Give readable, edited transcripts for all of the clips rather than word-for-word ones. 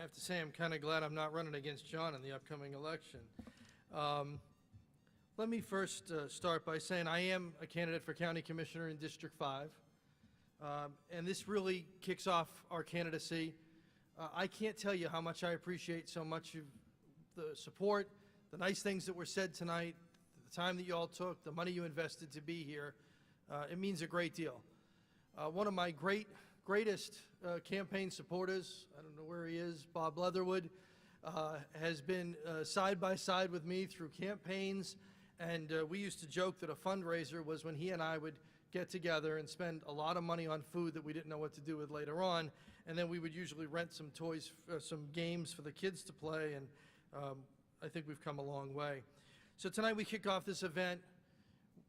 I have to say I'm kind of glad I'm not running against John in the upcoming election. Let me first start by saying I am a candidate for County Commissioner in District 5, and this really kicks off our candidacy. I can't tell you how much I appreciate so much of the support, the nice things that were said tonight, the time that you all took, the money you invested to be here. It means a great deal. One of my greatest campaign supporters, I don't know where he is, Bob Leatherwood, has been side by side with me through campaigns, and we used to joke that a fundraiser was when he and I would get together and spend a lot of money on food that we didn't know what to do with later on, and then we would usually rent some toys, some games for the kids to play, and I think we've come a long way. So tonight we kick off this event,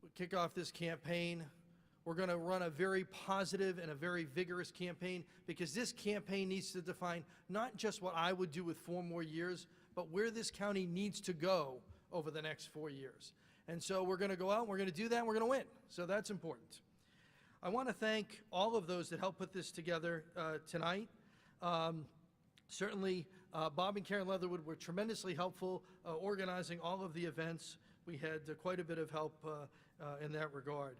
we kick off this campaign. We're going to run a very positive and a very vigorous campaign, because this campaign needs to define not just what I would do with 4 more years, but where this county needs to go over the next 4 years. And so we're going to go out, and we're going to do that, and we're going to win. So that's important. I want to thank all of those that helped put this together tonight. Certainly, Bob and Karen Leatherwood were tremendously helpful organizing all of the events. We had quite a bit of help in that regard.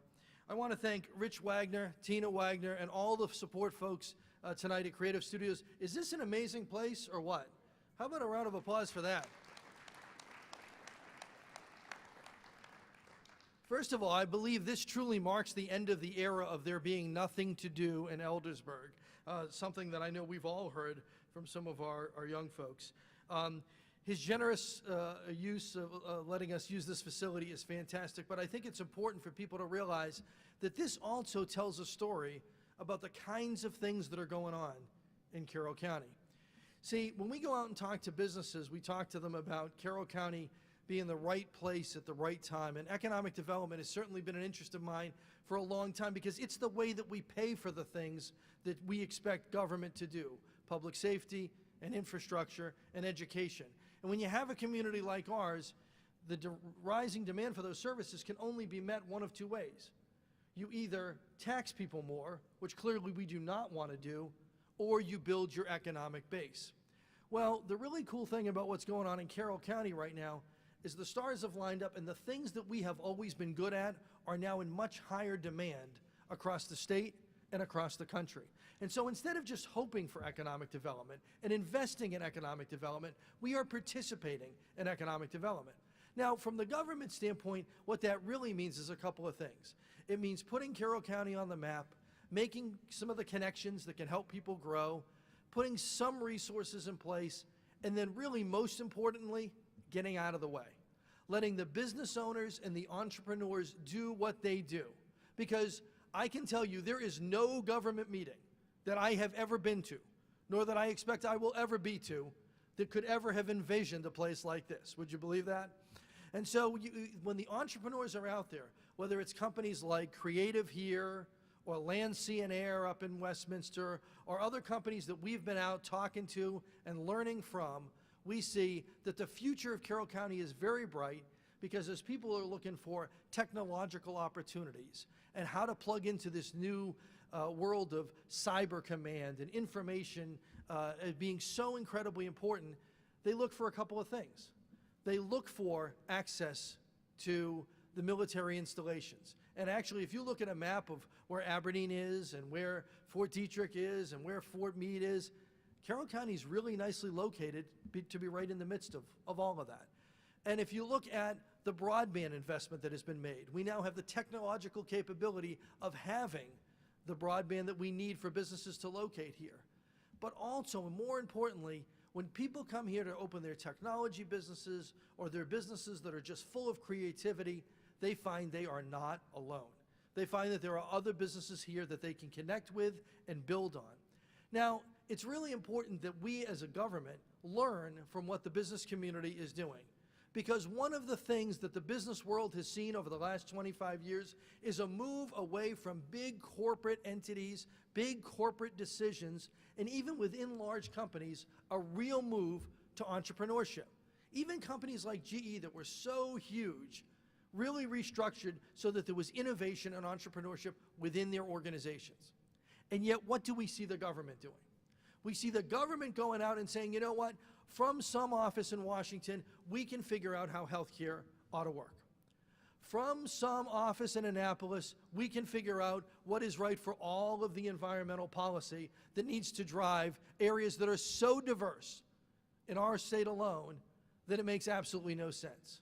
I want to thank Rich Wagner, Tina Wagner, and all the support folks tonight at Creative Studios. Is this an amazing place or what? How about a round of applause for that? First of all, I believe this truly marks the end of the era of there being nothing to do in Eldersburg, something that I know we've all heard from some of our young folks. His generous use of letting us use this facility is fantastic, but I think it's important for people to realize that this also tells a story about the kinds of things that are going on in Carroll County. See, when we go out and talk to businesses, we talk to them about Carroll County being the right place at the right time, and economic development has certainly been an interest of mine for a long time, because it's the way that we pay for the things that we expect government to do: public safety and infrastructure and education. And when you have a community like ours, the rising demand for those services can only be met one of 2 ways. You either tax people more, which clearly we do not want to do, or you build your economic base. Well, the really cool thing about what's going on in Carroll County right now is the stars have lined up, and the things that we have always been good at are now in much higher demand across the state and across the country. And so instead of just hoping for economic development and investing in economic development, we are participating in economic development. Now, from the government standpoint, what that really means is a couple of things. It means putting Carroll County on the map, making some of the connections that can help people grow, putting some resources in place, and then really most importantly, getting out of the way. Letting the business owners and the entrepreneurs do what they do. Because I can tell you there is no government meeting that I have ever been to, nor that I expect I will ever be to, that could ever have envisioned a place like this. Would you believe that? And so when the entrepreneurs are out there, whether it's companies like Creative here, or Land, Sea, and Air up in Westminster, or other companies that we've been out talking to and learning from, we see that the future of Carroll County is very bright, because as people are looking for technological opportunities and how to plug into this new world of cyber command and information being so incredibly important, they look for a couple of things. They look for access to the military installations. And actually, if you look at a map of where Aberdeen is and where Fort Detrick is and where Fort Meade is, Carroll County is really nicely located to be right in the midst of all of that. And if you look at the broadband investment that has been made, we now have the technological capability of having the broadband that we need for businesses to locate here. But also, and more importantly, when people come here to open their technology businesses or their businesses that are just full of creativity, they find they are not alone. They find that there are other businesses here that they can connect with and build on. Now, it's really important that we as a government learn from what the business community is doing. Because one of the things that the business world has seen over the last 25 years is a move away from big corporate entities, big corporate decisions, and even within large companies, a real move to entrepreneurship. Even companies like GE that were so huge really restructured so that there was innovation and entrepreneurship within their organizations. And yet, what do we see the government doing? We see the government going out and saying, you know what, from some office in Washington, we can figure out how healthcare ought to work. From some office in Annapolis, we can figure out what is right for all of the environmental policy that needs to drive areas that are so diverse in our state alone that it makes absolutely no sense.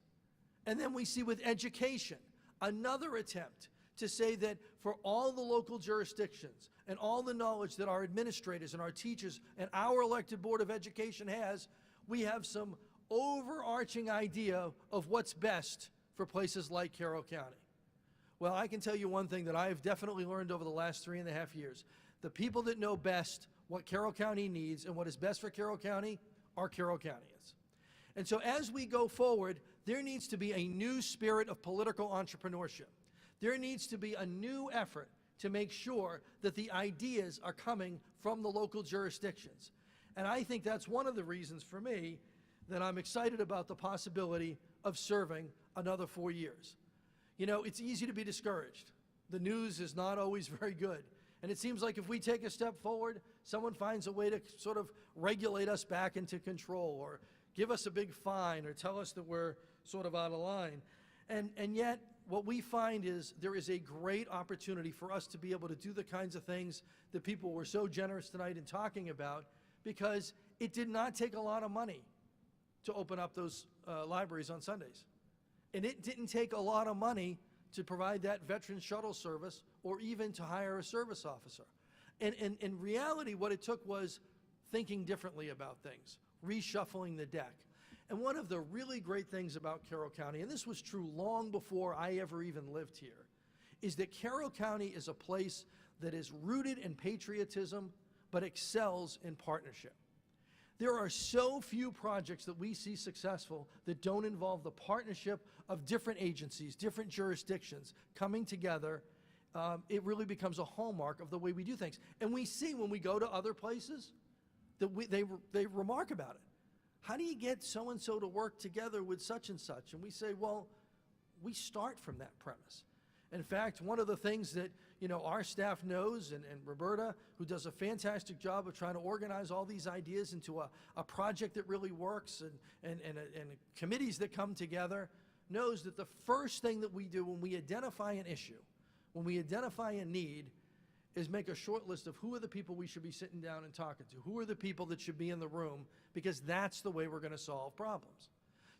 And then we see with education, another attempt to say that for all the local jurisdictions and all the knowledge that our administrators and our teachers and our elected Board of Education has, we have some overarching idea of what's best for places like Carroll County. Well, I can tell you one thing that I've definitely learned over the last 3.5 years. The people that know best what Carroll County needs and what is best for Carroll County are Carroll Countyans. And so as we go forward, there needs to be a new spirit of political entrepreneurship. There needs to be a new effort to make sure that the ideas are coming from the local jurisdictions. And I think that's one of the reasons for me that I'm excited about the possibility of serving another 4 years. You know, it's easy to be discouraged. The news is not always very good. And it seems like if we take a step forward, someone finds a way to sort of regulate us back into control or give us a big fine or tell us that we're sort of out of line. And yet, what we find is there is a great opportunity for us to be able to do the kinds of things that people were so generous tonight in talking about, because it did not take a lot of money to open up those libraries on Sundays. And it didn't take a lot of money to provide that veteran shuttle service or even to hire a service officer. And in reality, what it took was thinking differently about things, reshuffling the deck. And one of the really great things about Carroll County, and this was true long before I ever even lived here, is that Carroll County is a place that is rooted in patriotism but excels in partnership. There are so few projects that we see successful that don't involve the partnership of different agencies, different jurisdictions coming together. It really becomes a hallmark of the way we do things. And we see when we go to other places that they remark about it. How do you get so-and-so to work together with such and such? And we say, well, we start from that premise. In fact, one of the things that our staff knows, and Roberta, who does a fantastic job of trying to organize all these ideas into a project that really works, and committees that come together, knows that the first thing that we do when we identify an issue, when we identify a need, is make a short list of who are the people we should be sitting down and talking to, who are the people that should be in the room, because that's the way we're going to solve problems.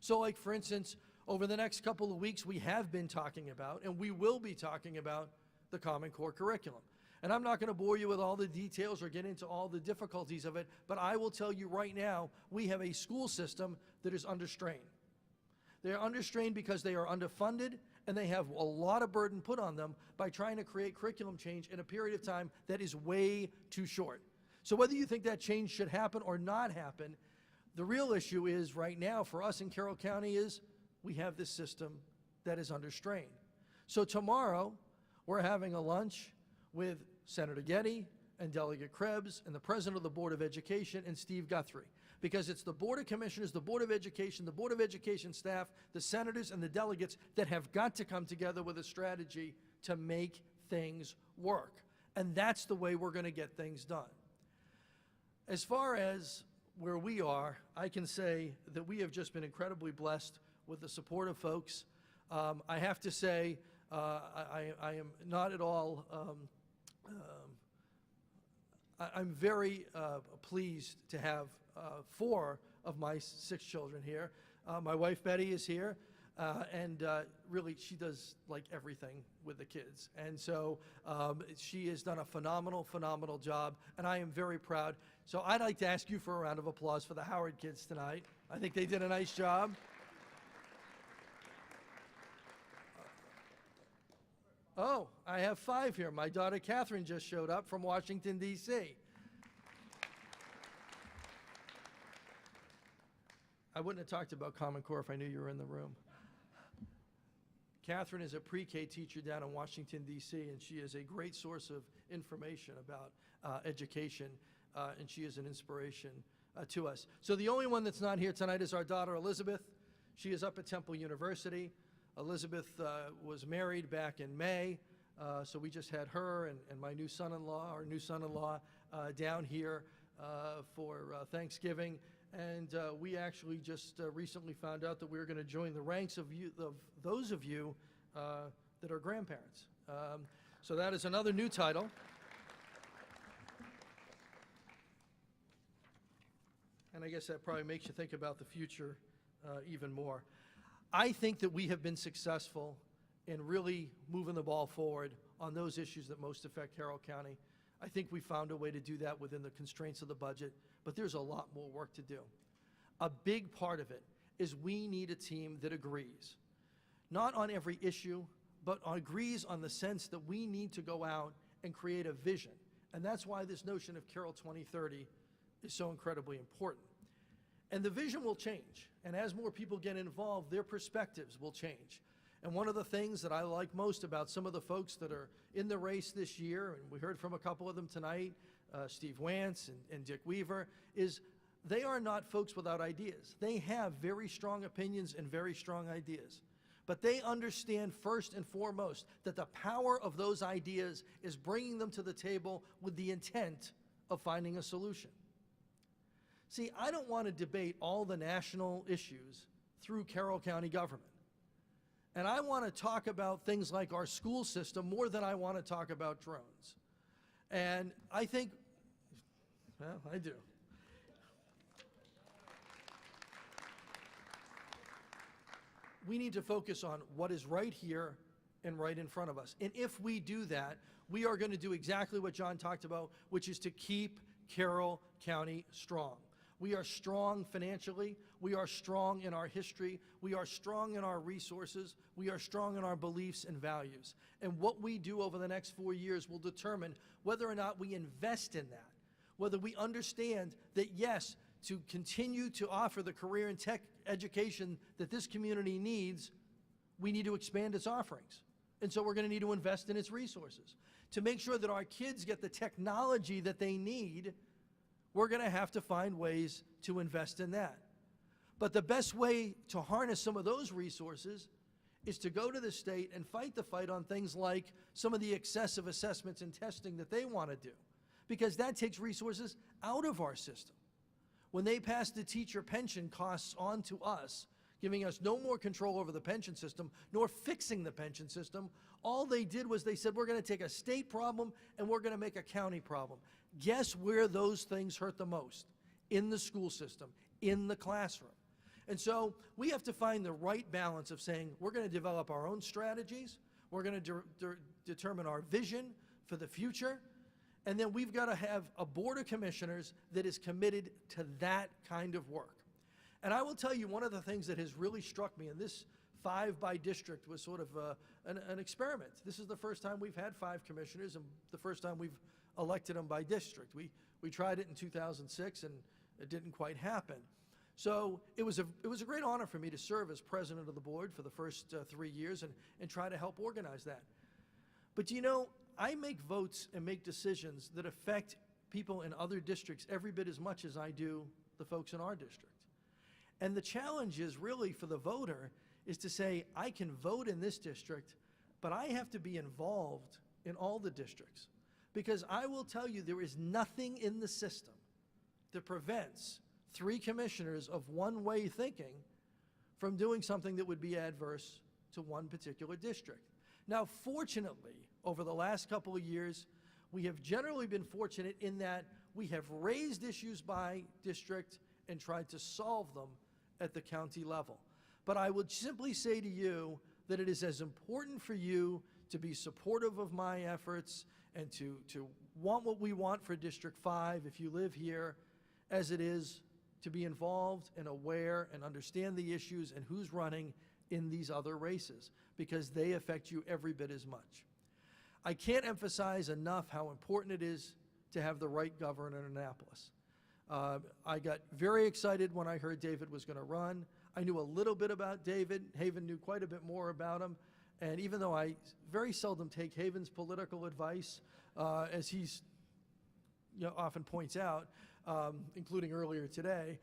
So like, for instance, over the next couple of weeks, we have been talking about, and we will be talking about, the Common Core curriculum. And I'm not going to bore you with all the details or get into all the difficulties of it, but I will tell you right now, we have a school system that is under strain. They are under strain because they are underfunded, and they have a lot of burden put on them by trying to create curriculum change in a period of time that is way too short. So whether you think that change should happen or not happen, the real issue is right now for us in Carroll County is we have this system that is under strain. So tomorrow, we're having a lunch with Senator Getty and Delegate Krebs and the President of the Board of Education and Steve Guthrie, because it's the Board of Commissioners, the Board of Education, the Board of Education staff, the senators and the delegates that have got to come together with a strategy to make things work. And that's the way we're going to get things done. As far as where we are, I can say that we have just been incredibly blessed with the support of folks. I have to say, I am not at all, I'm very pleased to have 4 of my 6 children here. My wife Betty is here, and really she does like everything with the kids. And so she has done a phenomenal job, and I am very proud. So I'd like to ask you for a round of applause for the Howard kids tonight. I think they did a nice job. Oh, I have 5 here. My daughter Catherine just showed up from Washington, D.C. I wouldn't have talked about Common Core if I knew you were in the room. Catherine is a pre-K teacher down in Washington, D.C., and she is a great source of information about education, and she is an inspiration to us. So the only one that's not here tonight is our daughter Elizabeth. She is up at Temple University. Elizabeth was married back in May, so we just had her and my new son-in-law, down here for Thanksgiving, and we actually just recently found out that we were going to join the ranks of those of you that are grandparents. So that is another new title. And I guess that probably makes you think about the future even more. I think that we have been successful in really moving the ball forward on those issues that most affect Carroll County. I think we found a way to do that within the constraints of the budget, but there's a lot more work to do. A big part of it is we need a team that agrees, not on every issue, but agrees on the sense that we need to go out and create a vision. And that's why this notion of Carroll 2030 is so incredibly important. And the vision will change. And as more people get involved, their perspectives will change. And one of the things that I like most about some of the folks that are in the race this year, and we heard from a couple of them tonight, Steve Wantz and Dick Weaver, is they are not folks without ideas. They have very strong opinions and very strong ideas. But they understand first and foremost that the power of those ideas is bringing them to the table with the intent of finding a solution. See, I don't want to debate all the national issues through Carroll County government. And I want to talk about things like our school system more than I want to talk about drones. And I think, well, I do. We need to focus on what is right here and right in front of us. And if we do that, we are going to do exactly what John talked about, which is to keep Carroll County strong. We are strong financially. We are strong in our history. We are strong in our resources. We are strong in our beliefs and values. And what we do over the next 4 years will determine whether or not we invest in that, whether we understand that, yes, to continue to offer the career and tech education that this community needs, we need to expand its offerings. And so we're going to need to invest in its resources. To make sure that our kids get the technology that they need, we're going to have to find ways to invest in that. But the best way to harness some of those resources is to go to the state and fight the fight on things like some of the excessive assessments and testing that they want to do, because that takes resources out of our system. When they passed the teacher pension costs on to us, giving us no more control over the pension system, nor fixing the pension system, all they did was they said, we're going to take a state problem and we're going to make a county problem. Guess where those things hurt the most? In the school system, in the classroom. And so we have to find the right balance of saying, we're going to develop our own strategies, we're going to determine our vision for the future, and then we've got to have a board of commissioners that is committed to that kind of work. And I will tell you, one of the things that has really struck me, and this 5 by district was sort of an experiment. This is the first time we've had 5 commissioners and the first time we've elected them by district. We tried it in 2006 and it didn't quite happen. So it was a great honor for me to serve as president of the board for the first 3 years and try to help organize that. But you know, I make votes and make decisions that affect people in other districts every bit as much as I do the folks in our district. And the challenge is really for the voter is to say, I can vote in this district, but I have to be involved in all the districts. Because I will tell you, there is nothing in the system that prevents 3 commissioners of one-way thinking from doing something that would be adverse to one particular district. Now, fortunately, over the last couple of years, we have generally been fortunate in that we have raised issues by district and tried to solve them at the county level. But I would simply say to you that it is as important for you to be supportive of my efforts and to want what we want for District 5 if you live here, as it is to be involved and aware and understand the issues and who's running in these other races, because they affect you every bit as much. I can't emphasize enough how important it is to have the right governor in Annapolis. I got very excited when I heard David was going to run. I knew a little bit about David. Haven knew quite a bit more about him. And even though I very seldom take Haven's political advice, as he's often points out, including earlier today,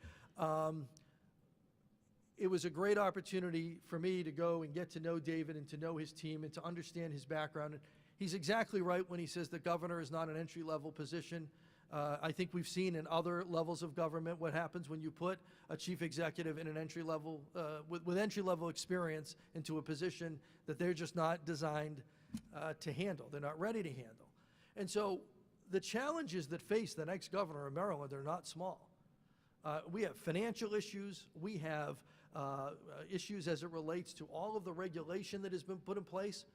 it was a great opportunity for me to go and get to know David and to know his team and to understand his background. He's exactly right when he says the governor is not an entry-level position. I think we've seen in other levels of government what happens when you put a chief executive in an entry-level, with entry-level experience into a position that they're just not designed to handle. They're not ready to handle. And so the challenges that face the next governor of Maryland are not small. We have financial issues. We have issues as it relates to all of the regulation that has been put in place.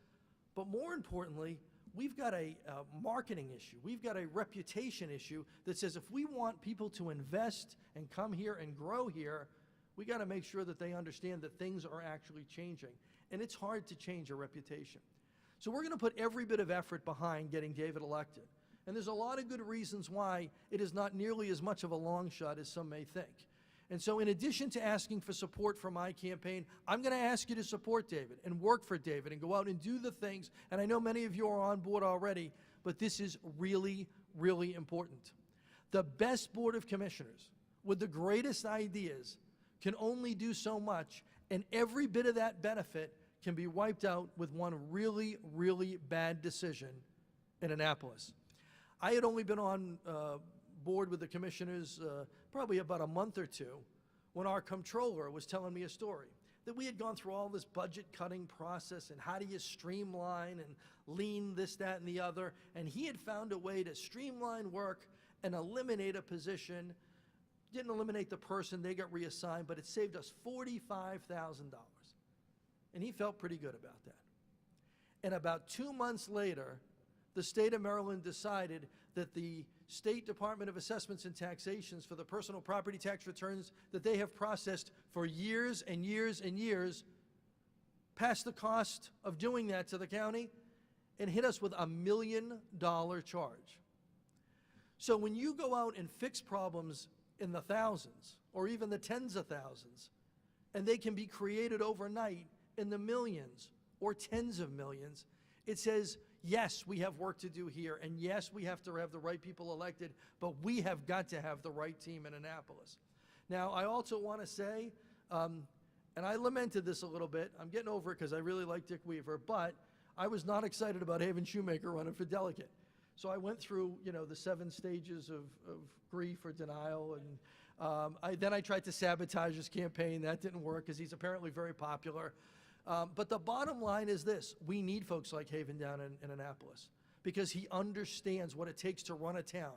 But more importantly, we've got a marketing issue. We've got a reputation issue that says if we want people to invest and come here and grow here, we got to make sure that they understand that things are actually changing. And it's hard to change a reputation. So we're going to put every bit of effort behind getting David elected. And there's a lot of good reasons why it is not nearly as much of a long shot as some may think. And so in addition to asking for support for my campaign, I'm going to ask you to support David and work for David and go out and do the things. And I know many of you are on board already, but this is really, really important. The best board of commissioners with the greatest ideas can only do so much, and every bit of that benefit can be wiped out with one really, really bad decision in Annapolis. I had only been on board with the commissioners probably about a month or two when our comptroller was telling me a story that we had gone through all this budget cutting process and how do you streamline and lean this, that, and the other, and he had found a way to streamline work and eliminate a position. Didn't eliminate the person, they got reassigned, but it saved us $45,000. And he felt pretty good about that. And about 2 months later, the state of Maryland decided that the State Department of Assessments and Taxations for the personal property tax returns that they have processed for years and years and years passed the cost of doing that to the county and hit us with $1 million charge. So when you go out and fix problems in the thousands or even the tens of thousands, and they can be created overnight in the millions or tens of millions, it says, yes, we have work to do here, and yes, we have to have the right people elected, but we have got to have the right team in Annapolis. Now, I also want to say, and I lamented this a little bit, I'm getting over it because I really like Dick Weaver, but I was not excited about Haven Shoemaker running for delegate. So I went through, the 7 stages of grief or denial, and then I tried to sabotage his campaign. That didn't work because he's apparently very popular. But the bottom line is this: we need folks like Haven down in Annapolis because he understands what it takes to run a town,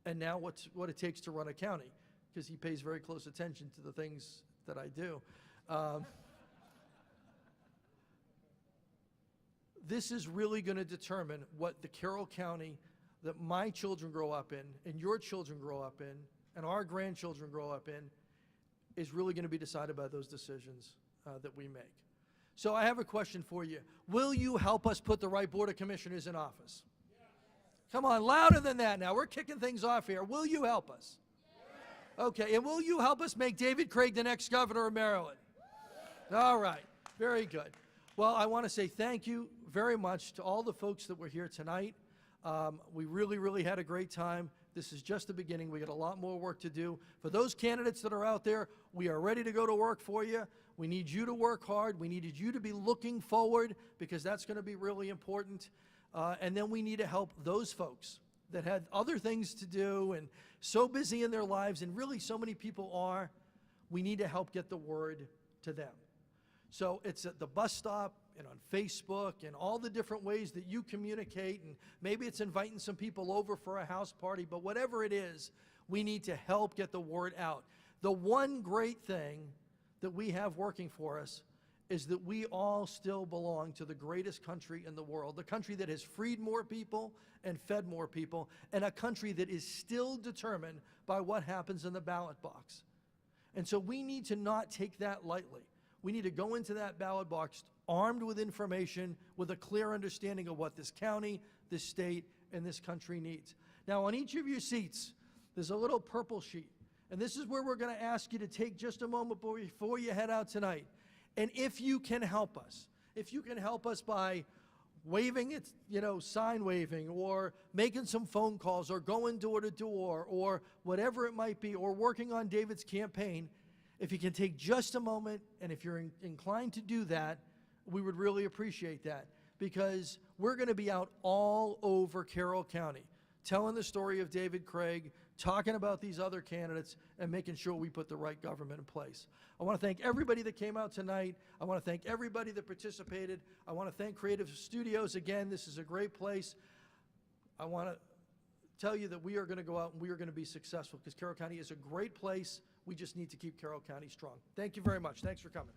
and now what it takes to run a county, because he pays very close attention to the things that I do. This is really going to determine what the Carroll County that my children grow up in, and your children grow up in, and our grandchildren grow up in, is really going to be decided by those decisions that we make. So I have a question for you. Will you help us put the right Board of Commissioners in office? Yes. Come on, louder than that now. We're kicking things off here. Will you help us? Yes. Okay, and will you help us make David Craig the next governor of Maryland? Yes. All right, very good. Well, I want to say thank you very much to all the folks that were here tonight. We really, really had a great time. This is just the beginning. We got a lot more work to do. For those candidates that are out there, we are ready to go to work for you. We need you to work hard. We needed you to be looking forward because that's going to be really important. And then we need to help those folks that had other things to do and so busy in their lives, and really so many people are. We need to help get the word to them. So it's at the bus stop and on Facebook and all the different ways that you communicate, and maybe it's inviting some people over for a house party, but whatever it is, we need to help get the word out. The one great thing that we have working for us is that we all still belong to the greatest country in the world, the country that has freed more people and fed more people, and a country that is still determined by what happens in the ballot box. And so we need to not take that lightly. We need to go into that ballot box armed with information, with a clear understanding of what this county, this state, and this country needs. Now, on each of your seats, there's a little purple sheet. And this is where we're going to ask you to take just a moment before you head out tonight. And if you can help us by waving it, sign waving, or making some phone calls, or going door to door, or whatever it might be, or working on David's campaign, if you can take just a moment, and if you're inclined to do that, we would really appreciate that, because we're going to be out all over Carroll County telling the story of David Craig, talking about these other candidates, and making sure we put the right government in place. I want to thank everybody that came out tonight. I want to thank everybody that participated. I want to thank Creative Studios again. This is a great place. I want to tell you that we are going to go out and we are going to be successful, because Carroll County is a great place. We just need to keep Carroll County strong. Thank you very much. Thanks for coming.